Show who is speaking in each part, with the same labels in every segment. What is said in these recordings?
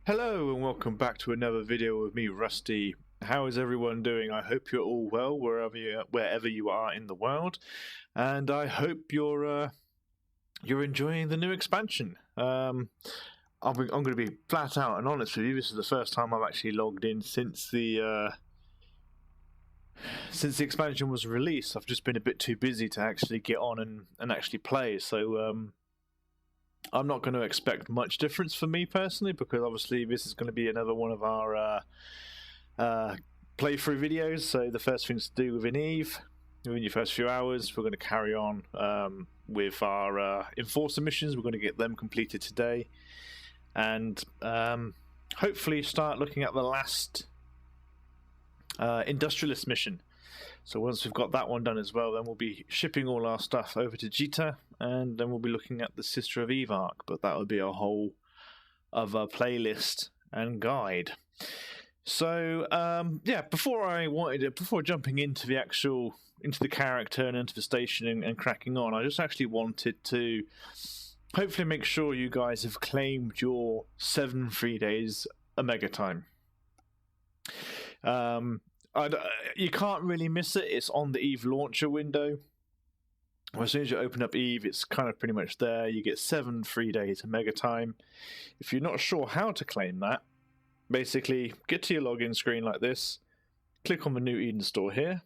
Speaker 1: Hello and welcome back to another video with me, Rusty. How is everyone doing? I hope you're all well wherever you are in the world, and I hope you're enjoying the new expansion. I'm going to be flat out and honest with you. This is the first time I've actually logged in since the expansion was released. I've just been a bit too busy to actually get on and actually play. So I'm not going to expect much difference for me personally, because obviously this is going to be another one of our playthrough videos. So the first things to do within Eve, within your first few hours, we're going to carry on with our Enforcer missions. We're going to get them completed today, and hopefully start looking at the last Industrialist mission. So once we've got that one done as well, then we'll be shipping all our stuff over to Jita, and then we'll be looking at the Sister of Eve arc, but that will be a whole other playlist and guide. So yeah, before jumping into the character and into the station and cracking on, I just actually wanted to hopefully make sure you guys have claimed your 7 free days Omega time. You can't really miss it. It's on the Eve launcher window. As soon as you open up Eve, it's kind of pretty much there. You get 7 free days Omega time. If you're not sure how to claim that, basically get to your login screen like this, click on the New Eden store here.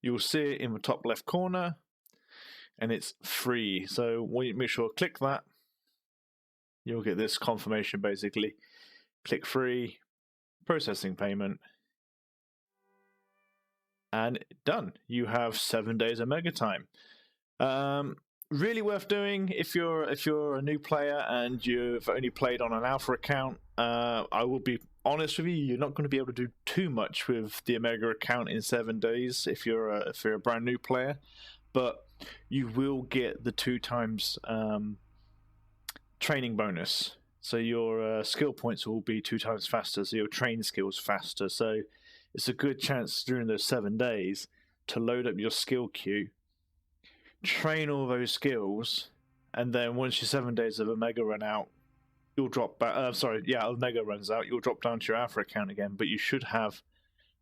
Speaker 1: You'll see it in the top left corner, and it's free. So when you make sure click that, you'll get this confirmation basically. Click free, processing payment, and done. You have 7 days Omega time. Really worth doing if you're a new player and you've only played on an alpha account. I will be honest with you, you're not going to be able to do too much with the Omega account in 7 days if you're a brand new player, but you will get the 2 times training bonus. So your skill points will be 2 times faster, so you'll train skills faster. So it's a good chance during those 7 days to load up your skill queue, train all those skills, and then once your 7 days of Omega run out, you'll drop back. Omega runs out, you'll drop down to your Alpha account again, but you should have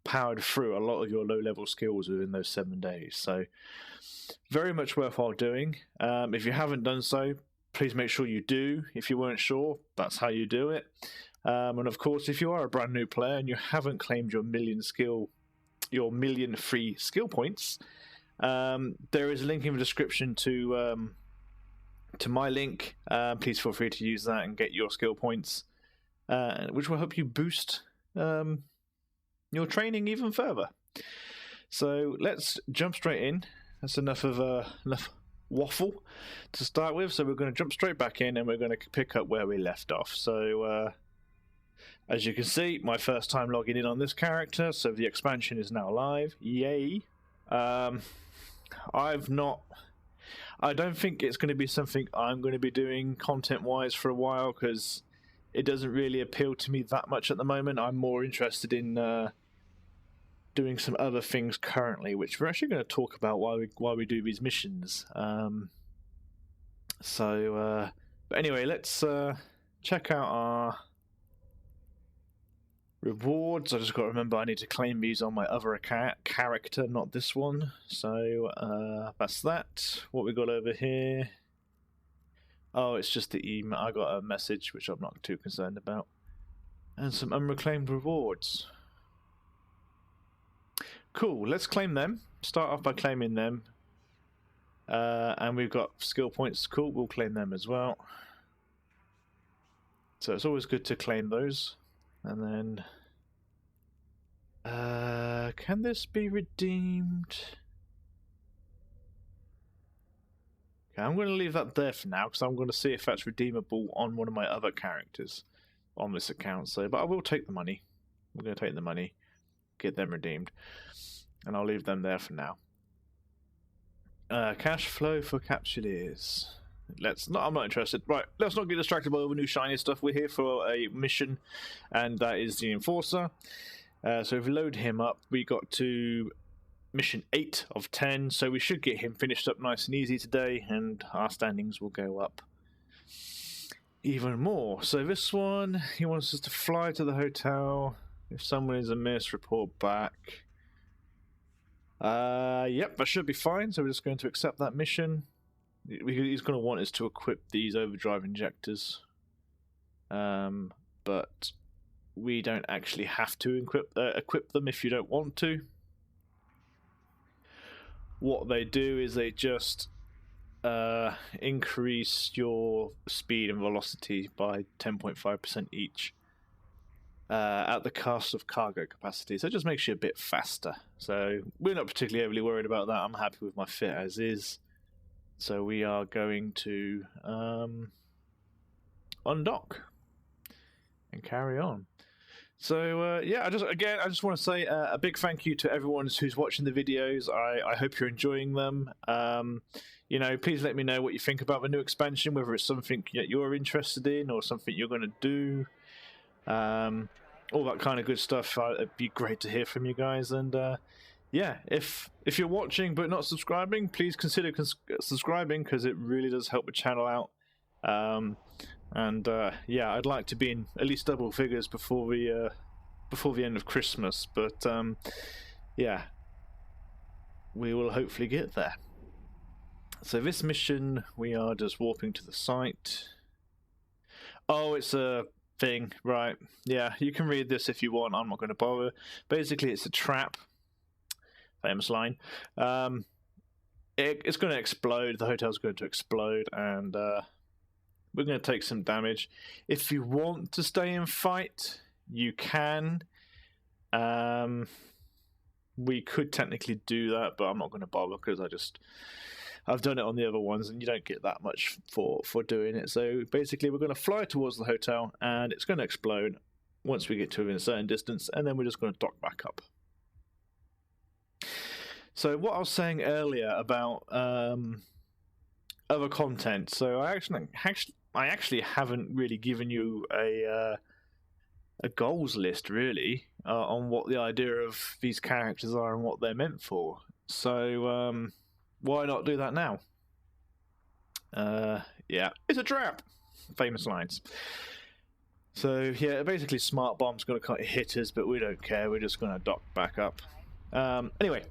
Speaker 1: powered through a lot of your low-level skills within those 7 days. So very much worthwhile doing. If you haven't done so, please make sure you do. If you weren't sure, that's how you do it. And of course, if you are a brand new player and you haven't claimed your million free skill points, there is a link in the description to my link. Please feel free to use that and get your skill points, which will help you boost your training even further. So let's jump straight in. That's enough waffle to start with, so we're going to jump straight back in and we're going to pick up where we left off. So as you can see, my first time logging in on this character, so the expansion is now live. Yay. I don't think it's going to be something I'm going to be doing content wise for a while, because it doesn't really appeal to me that much at the moment. I'm more interested in doing some other things currently, which we're actually going to talk about while we do these missions. But anyway, let's check out our rewards. I just got to remember I need to claim these on my other character, not this one. So that's that. What we got over here? Oh, it's just the email. I got a message which I'm not too concerned about, and some unreclaimed rewards. Cool, let's claim them. Start off by claiming them. And we've got skill points. Cool, we'll claim them as well. So it's always good to claim those. And then can this be redeemed? Okay, I'm going to leave that there for now, because I'm going to see if that's redeemable on one of my other characters on this account. So, but I will take the money. We're going to take the money, get them redeemed, and I'll leave them there for now. Cash flow for capsuleers. I'm not interested. Right, let's not get distracted by all the new shiny stuff. We're here for a mission, and that is the Enforcer. So if we load him up, we got to mission 8 of 10, so we should get him finished up nice and easy today, and our standings will go up even more. So this one, he wants us to fly to the hotel. If someone is amiss, report back. Yep, that should be fine. So we're just going to accept that mission. He's going to want us to equip these overdrive injectors. But we don't actually have to equip them if you don't want to. What they do is they just increase your speed and velocity by 10.5% each at the cost of cargo capacity. So it just makes you a bit faster. So we're not particularly overly worried about that. I'm happy with my fit as is. So we are going to undock and carry on. So yeah, I just want to say a big thank you to everyone who's watching the videos. I hope you're enjoying them. You know, please let me know what you think about the new expansion, whether it's something that you're interested in or something you're going to do. All that kind of good stuff. It'd be great to hear from you guys. And yeah, if you're watching but not subscribing, please consider subscribing, because it really does help the channel out. Yeah, I'd like to be in at least double figures before the end of Christmas. But yeah, we will hopefully get there. So this mission, we are just warping to the site. Oh, it's a thing, right? Yeah, you can read this if you want. I'm not going to bother. Basically, it's a trap. Famous line. It's going to explode. The hotel's going to explode, and we're going to take some damage. If you want to stay and fight, you can. We could technically do that, but I'm not going to bother, because I've done it on the other ones, and you don't get that much for doing it. So basically, we're going to fly towards the hotel, and it's going to explode once we get to a certain distance, and then we're just going to dock back up. So what I was saying earlier about other content. So I actually haven't really given you a goals list, really, on what the idea of these characters are and what they're meant for. So why not do that now? Yeah, it's a trap. Famous lines. So yeah, basically Smart Bomb's going to hit us, but we don't care. We're just going to dock back up. Anyway,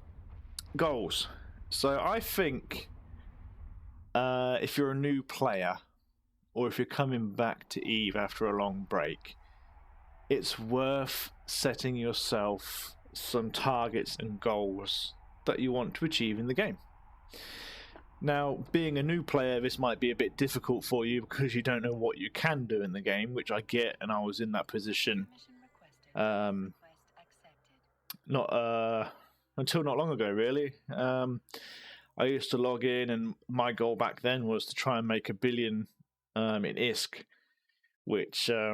Speaker 1: goals. So I think if you're a new player, or if you're coming back to EVE after a long break, it's worth setting yourself some targets and goals that you want to achieve in the game. Now, being a new player, this might be a bit difficult for you because you don't know what you can do in the game, which I get, and I was in that position until not long ago, really. I used to log in, and my goal back then was to try and make 1 billion in ISK, which I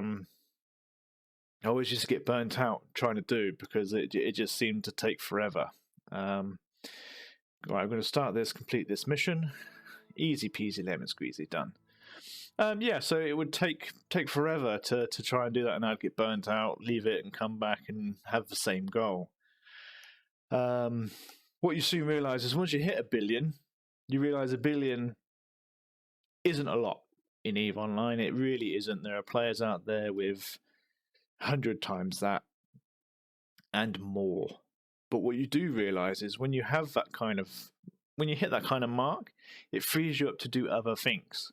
Speaker 1: always used to get burnt out trying to do because it just seemed to take forever. Right, I'm going to start this, complete this mission. Easy peasy lemon squeezy, done. Yeah, so it would take forever to try and do that, and I'd get burnt out, leave it, and come back and have the same goal. What you soon realise is once you hit 1 billion, you realise 1 billion isn't a lot in EveOnline. It really isn't. There are players out there with 100 times that and more. But what you do realise is when you hit that kind of mark, it frees you up to do other things.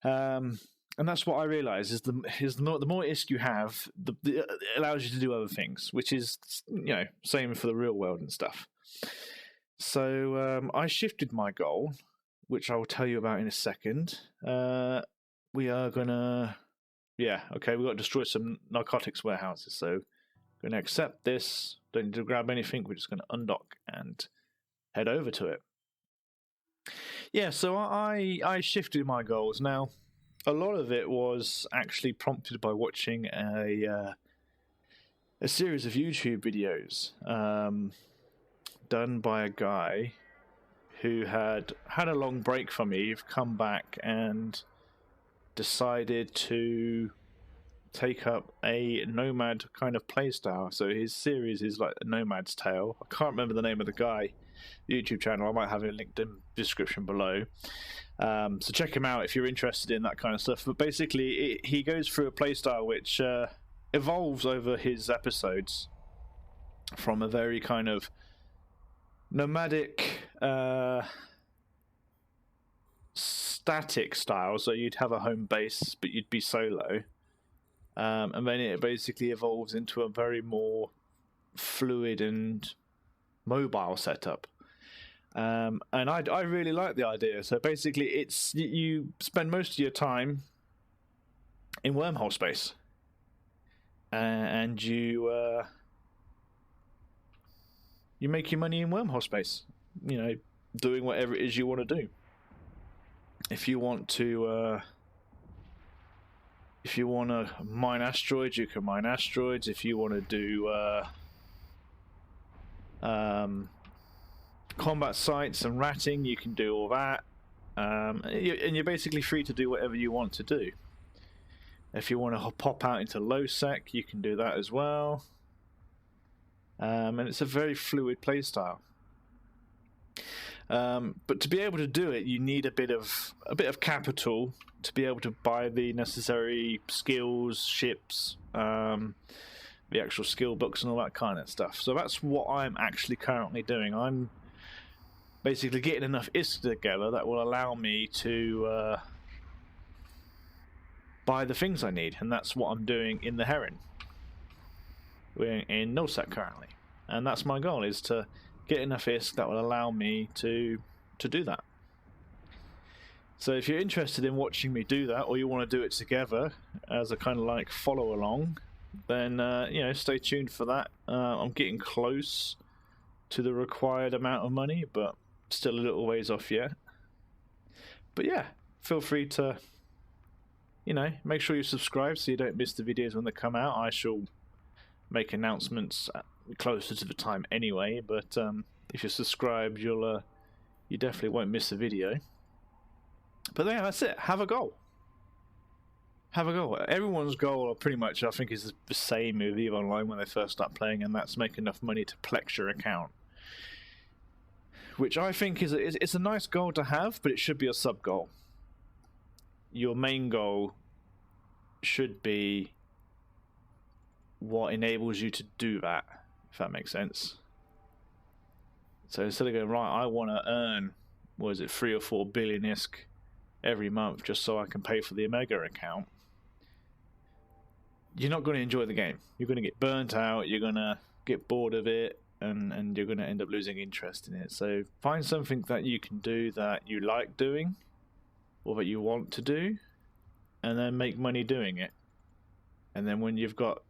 Speaker 1: And that's what I realise is the more ISK you have, it allows you to do other things, which is, you know, same for the real world and stuff. So I shifted my goal, which I will tell you about in a second. We are gonna, we've got to destroy some narcotics warehouses. So going to accept this. Don't need to grab anything. We're just going to undock and head over to it. Yeah, so I shifted my goals. Now, a lot of it was actually prompted by watching a series of YouTube videos done by a guy who had a long break from EVE, come back and decided to take up a nomad kind of playstyle. So his series is like a Nomad's Tale. I can't remember the name of the guy, YouTube channel. I might have it linked in the description below. So check him out if you're interested in that kind of stuff. But basically, he goes through a playstyle which evolves over his episodes from a very kind of nomadic, static style. So you'd have a home base, but you'd be solo. And then it basically evolves into a very more fluid and mobile setup. And I really like the idea. So basically, it's you spend most of your time in wormhole space, and you make your money in wormhole space. You know, doing whatever it is you want to do. If you want to mine asteroids, you can mine asteroids. If you want to do combat sites and ratting, you can do all that. And you're basically free to do whatever you want to do. If you want to pop out into low sec, you can do that as well. And it's a very fluid playstyle. But to be able to do it, you need a bit of capital to be able to buy the necessary skills, ships, the actual skill books, and all that kind of stuff. So that's what I'm actually currently doing. I'm basically getting enough ISK together that will allow me to buy the things I need, and that's what I'm doing in the Heron. We're in nullsec currently, and that's my goal, is to get enough ISK that will allow me to do that. So if you're interested in watching me do that, or you want to do it together as a kind of like follow along, then you know, stay tuned for that. I'm getting close to the required amount of money, but still a little ways off yet. But yeah, feel free to, you know, make sure you subscribe so you don't miss the videos when they come out. I shall make announcements closer to the time anyway, but if you're subscribed, you definitely won't miss a video. But yeah, that's it. Have a goal. Have a goal. Everyone's goal, pretty much, I think, is the same with EveOnline when they first start playing, and that's make enough money to plex your account. Which I think it's a nice goal to have, but it should be a sub goal. Your main goal should be what enables you to do that, if that makes sense. So instead of going, right, I want to earn, what is it, 3 or 4 billion ISK every month just so I can pay for the Omega account, you're not going to enjoy the game. You're going to get burnt out, you're going to get bored of it, and you're going to end up losing interest in it. So find something that you can do that you like doing, or that you want to do, and then make money doing it. And then when you've got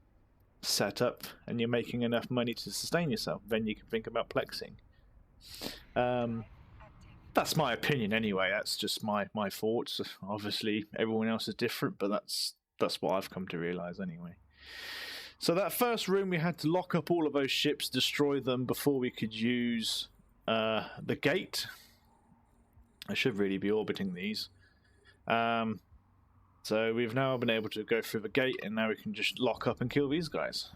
Speaker 1: set up and you're making enough money to sustain yourself, then you can think about plexing. That's my opinion anyway. That's just my thoughts. Obviously everyone else is different, but that's what I've come to realize anyway. So that first room, we had to lock up all of those ships, destroy them before we could use the gate. I should really be orbiting these. So we've now been able to go through the gate, and now we can just lock up and kill these guys.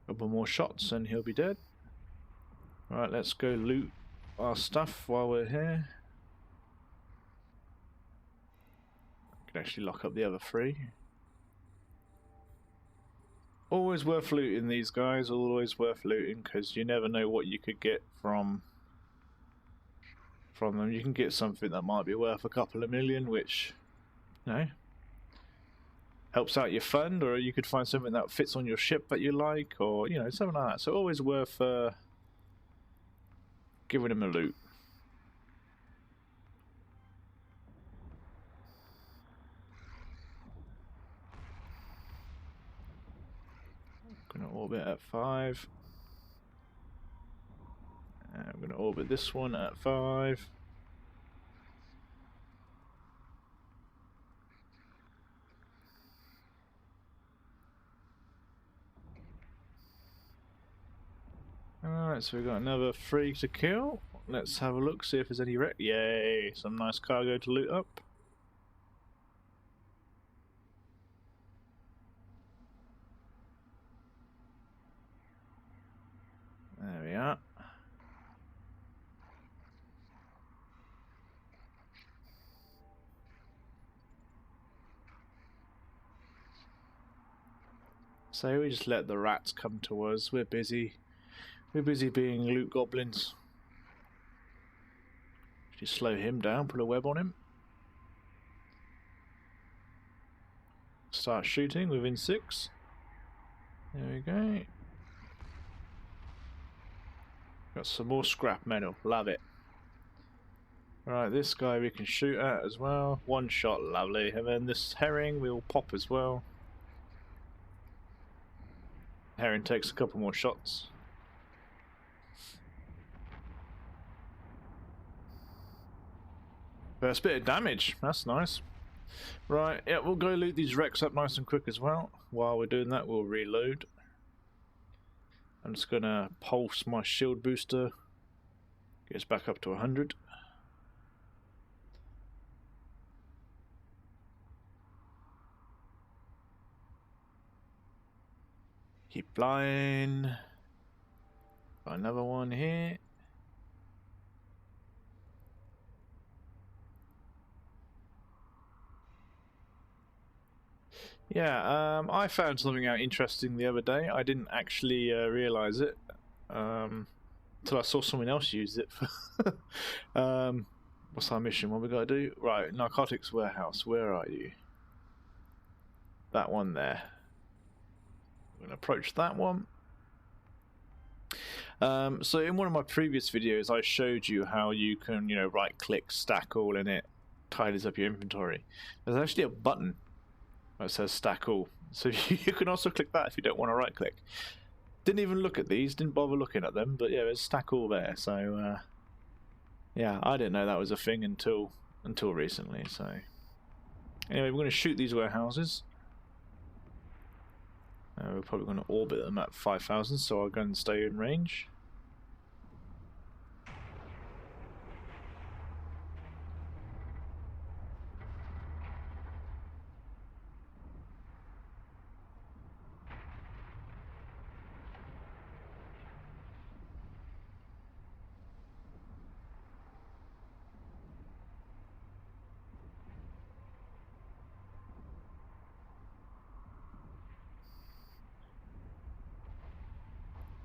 Speaker 1: Couple more shots and he'll be dead. Alright, let's go loot our stuff while we're here. Can actually lock up the other 3. Always worth looting these guys, always worth looting, because you never know what you could get from them. You can get something that might be worth a couple of million, which, you know, helps out your fund, or you could find something that fits on your ship that you like, or, you know, something like that. So always worth giving them a loot. Gonna orbit at 5. And I'm gonna orbit this one at 5. Right, so we've got another 3 to kill. Let's have a look, see if there's any wreck. Yay, some nice cargo to loot up. There we are. So we just let the rats come to us. We're busy. We're busy being loot goblins. Just slow him down, put a web on him. Start shooting within 6. There we go. Got some more scrap metal. Love it. Right, this guy we can shoot at as well. 1 shot, lovely. And then this herring we'll pop as well. Herring takes a couple more shots. First bit of damage. That's nice. Right, yeah, we'll go loot these wrecks up nice and quick as well. While we're doing that, we'll reload. I'm just gonna pulse my shield booster. Gets back up to 100. Keep flying. Got another one here. Yeah, I found something out interesting the other day. I didn't actually realise it until I saw someone else use it. What's our mission? What we got to do? Right, narcotics warehouse. Where are you? That one there. We're going to approach that one. So in one of my previous videos, I showed you how you can, right-click, stack all, and it tidies up your inventory. There's actually a button that says stack all, so you can also click that if you don't want to right-click. Didn't even look at these, didn't bother looking at them, but yeah, there's stack all there. So yeah, I didn't know that was a thing until recently. So anyway, we're going to shoot these warehouses. We're probably going to orbit them at 5,000, so our guns stay in range.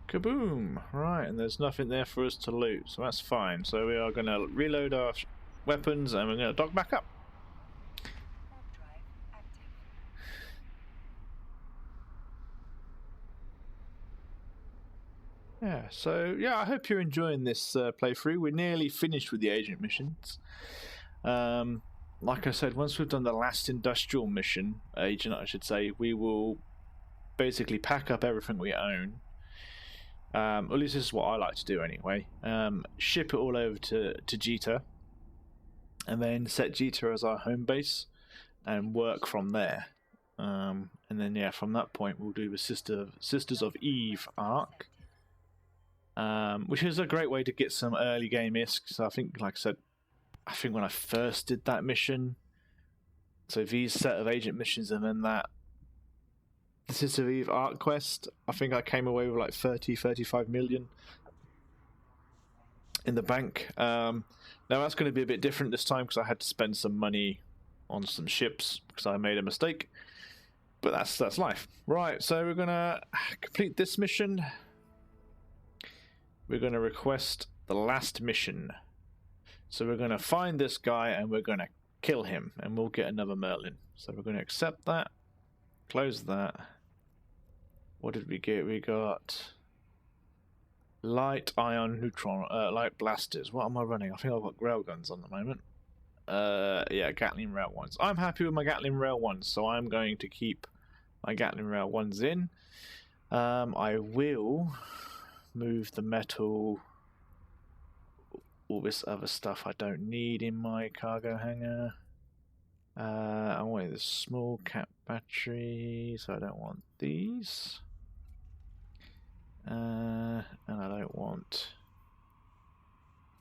Speaker 1: Kaboom! Right, and there's nothing there for us to loot, so that's fine. So we are going to reload our weapons and we're going to dock back up. Yeah, so yeah, I hope you're enjoying this playthrough. We're nearly finished with the agent missions. Like I said, once we've done the last industrial mission, agent I should say, we will basically pack up everything we own. At least this is what I like to do anyway. Ship it all over to Jita, and then set Jita as our home base, and work from there. And then yeah, from that point we'll do the Sisters of Eve arc, which is a great way to get some early game isks. I think, like I said, I think when I first did that mission, so these set of agent missions and then that the Sister of Eve arc quest, I think I came away with like 35 million in the bank. Now that's going to be a bit different this time because I had to spend some money on some ships because I made a mistake. But that's life. Right, so we're going to complete this mission. We're going to request the last mission. So we're going to find this guy and we're going to kill him and we'll get another Merlin. So we're going to accept that. Close that. What did we get? We got light ion neutron, light blasters. What am I running? I think I've got railguns on the moment. Yeah, Gatling rail ones. I'm happy with my Gatling rail ones, so I'm going to keep my Gatling rail ones in. I will move the metal, all this other stuff I don't need in my cargo hangar. I want the small cap battery, so I don't want these. And I don't want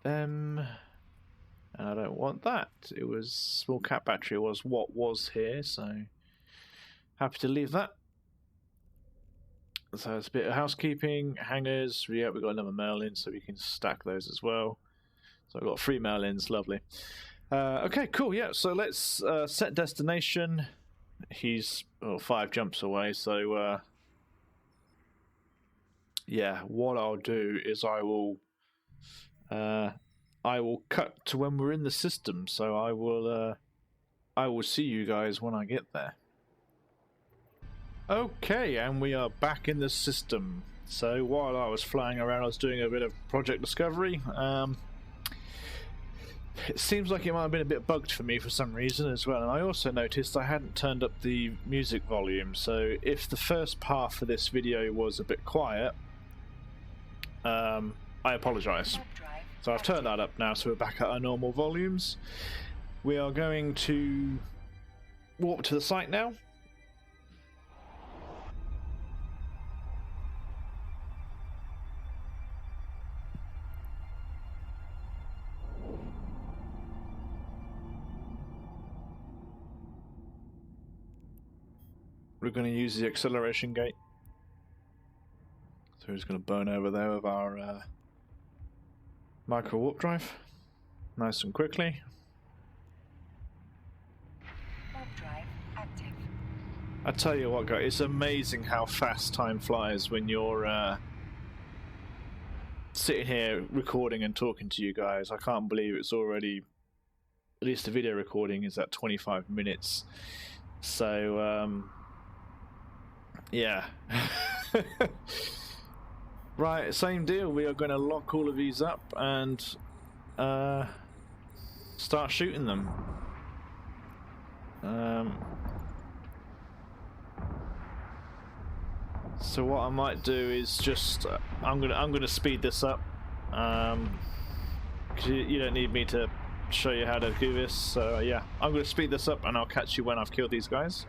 Speaker 1: them. And I don't want that. It was small cat battery was what was here, so happy to leave that. So it's a bit of housekeeping, hangers. Yeah, we've got another mail in, so we can stack those as well. So I've got 3 mail ins, lovely. Okay, cool. Yeah, so let's set destination. He's 5 jumps away, so yeah, what I'll do is I will cut to when we're in the system. So I will see you guys when I get there. Okay, and we are back in the system. So while I was flying around, I was doing a bit of project discovery. It seems like it might have been a bit bugged for me for some reason as well, and I also noticed I hadn't turned up the music volume, so if the first part of this video was a bit quiet, I apologise. So I've turned that up now, so we're back at our normal volumes. We are going to walk to the site now. We're going to use the acceleration gate. So we're just going to burn over there with our micro warp drive. Nice and quickly.
Speaker 2: Warp drive active.
Speaker 1: I tell you what, guys, it's amazing how fast time flies when you're sitting here recording and talking to you guys. I can't believe it's already, at least the video recording is at 25 minutes. So, yeah. Right, same deal. We are going to lock all of these up and start shooting them. So what I might do is just I'm gonna speed this up, because you don't need me to show you how to do this. So yeah, I'm gonna speed this up and I'll catch you when I've killed these guys.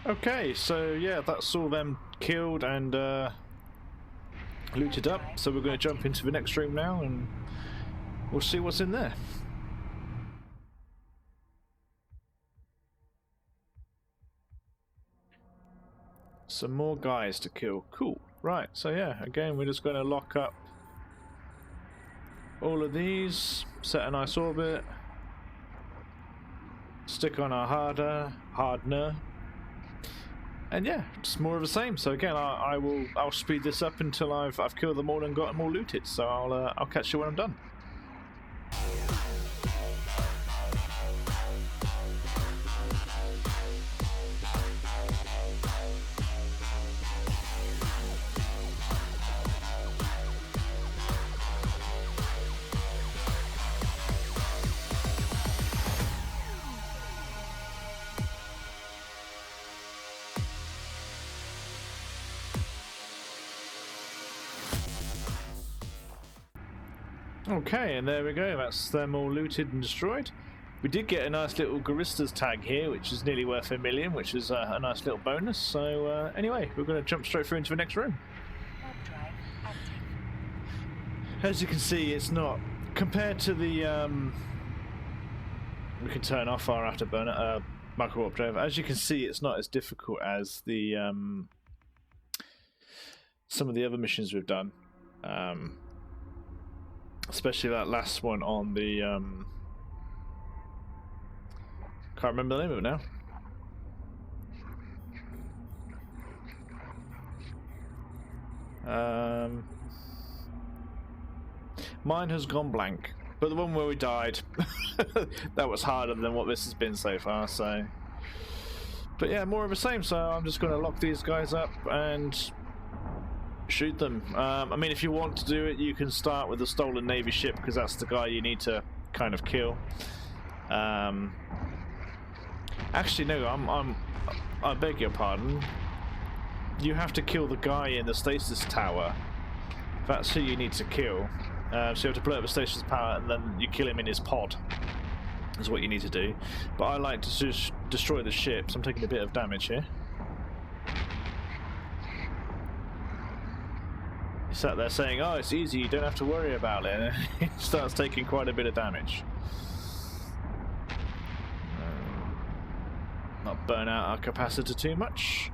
Speaker 1: Okay, so yeah, that's all them killed and looted up. So we're going to jump into the next room now and we'll see what's in there. Some more guys to kill. Cool. Right, so yeah, again, we're just going to lock up all of these, set a nice orbit, stick on our hardener. And yeah, just more of the same. So again, I'll speed this up until I've killed them all and got them all looted. So I'll catch you when I'm done. Okay, and there we go, that's them all looted and destroyed. We did get a nice little Garista's tag here, which is nearly worth $1 million, which is a nice little bonus. So anyway, we're going to jump straight through into the next room. As you can see, it's not, compared to the, we can turn off our afterburner, micro warp drive. As you can see, it's not as difficult as the, some of the other missions we've done. Especially that last one on the can't remember the name of it now. Mine has gone blank, but the one where we died, that was harder than what this has been so far. So, but yeah, more of the same. So I'm just going to lock these guys up and shoot them. I mean, if you want to do it, you can start with the stolen Navy ship, because that's the guy you need to kind of kill. Actually, no, I beg your pardon. You have to kill the guy in the stasis tower That's who you need to kill. So you have to blow up the station's power and then you kill him in his pod. Is what you need to do. But I like to just destroy the ship, so I'm taking a bit of damage here. He sat there saying, oh, it's easy, you don't have to worry about it. And he starts taking quite a bit of damage. Not burn out our capacitor too much.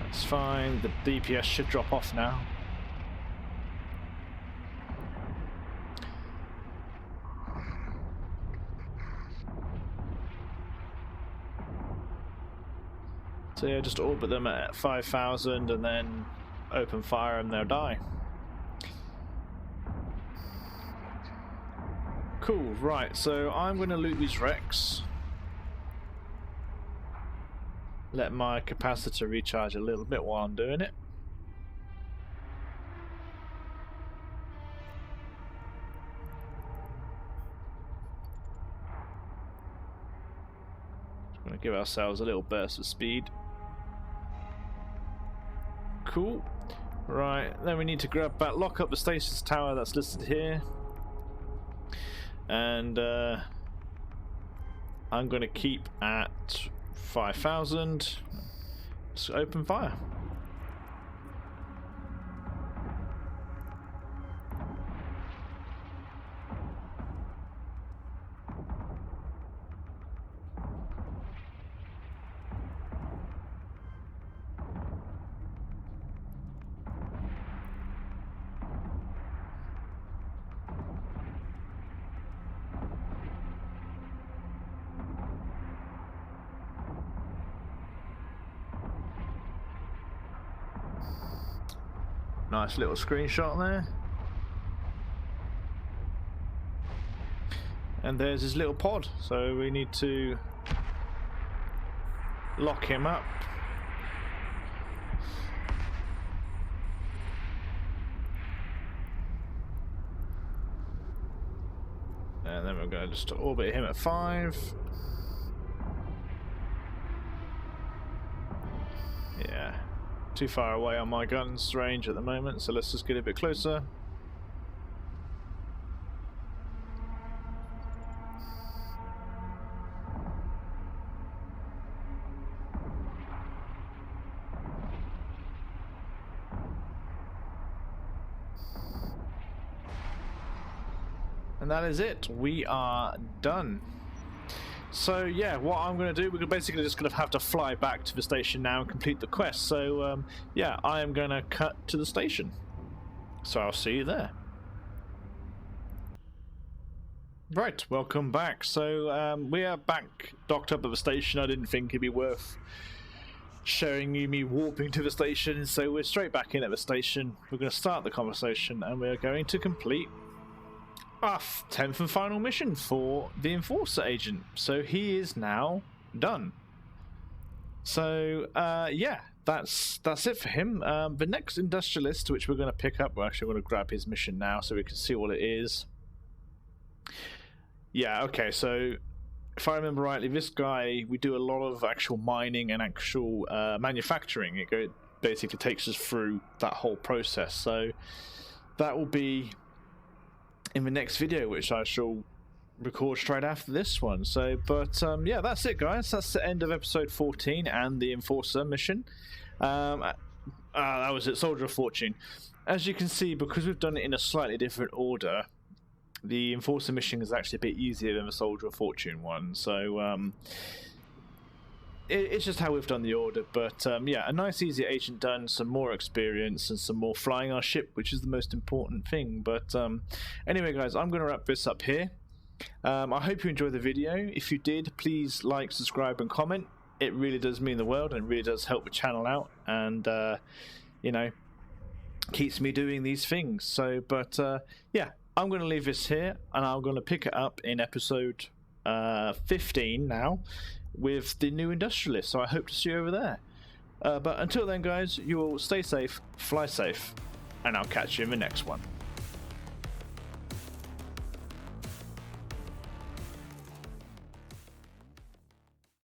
Speaker 1: That's fine, the DPS should drop off now. So yeah, just orbit them at 5,000 and then open fire and they'll die. Cool, right, so I'm going to loot these wrecks. Let my capacitor recharge a little bit while I'm doing it. Just going to give ourselves a little burst of speed. Cool. Right, then we need to grab back, lock up the station's tower that's listed here. And I'm going to keep at 5,000. Let's open fire. Nice little screenshot there. And there's his little pod, so we need to lock him up. And then we're going to just orbit him at 5. Yeah. Too far away on my gun's range at the moment, so let's just get a bit closer. And that is it. We are done. So yeah, what I'm going to do, we're basically just going to have to fly back to the station now and complete the quest. So yeah, I am going to cut to the station. So I'll see you there. Right, welcome back. So we are back docked up at the station. I didn't think it'd be worth showing you me warping to the station, so we're straight back in at the station. We're going to start the conversation and we're going to complete our 10th and final mission for the Enforcer agent. So he is now done. So yeah, that's it for him. The next industrialist, which we're going to pick up, we're actually going to grab his mission now so we can see what it is. Yeah, okay, so if I remember rightly, this guy, we do a lot of actual mining and actual manufacturing. It basically takes us through that whole process. So that will be in the next video, which I shall record straight after this one. So, but yeah, that's it, guys. That's the end of episode 14 and the Enforcer mission. That was it, Soldier of Fortune. As you can see, because we've done it in a slightly different order, the Enforcer mission is actually a bit easier than the Soldier of Fortune one. So it's just how we've done the order. But yeah, a nice easy agent done, some more experience and some more flying our ship, which is the most important thing. But anyway, guys, I'm going to wrap this up here. I hope you enjoyed the video. If you did, please like, subscribe and comment. It really does mean the world and really does help the channel out, and you know, keeps me doing these things. So but yeah, I'm going to leave this here and I'm going to pick it up in episode 15 now with the new industrialist. So I hope to see you over there. But until then, guys, you all stay safe, fly safe, and I'll catch you in the next one.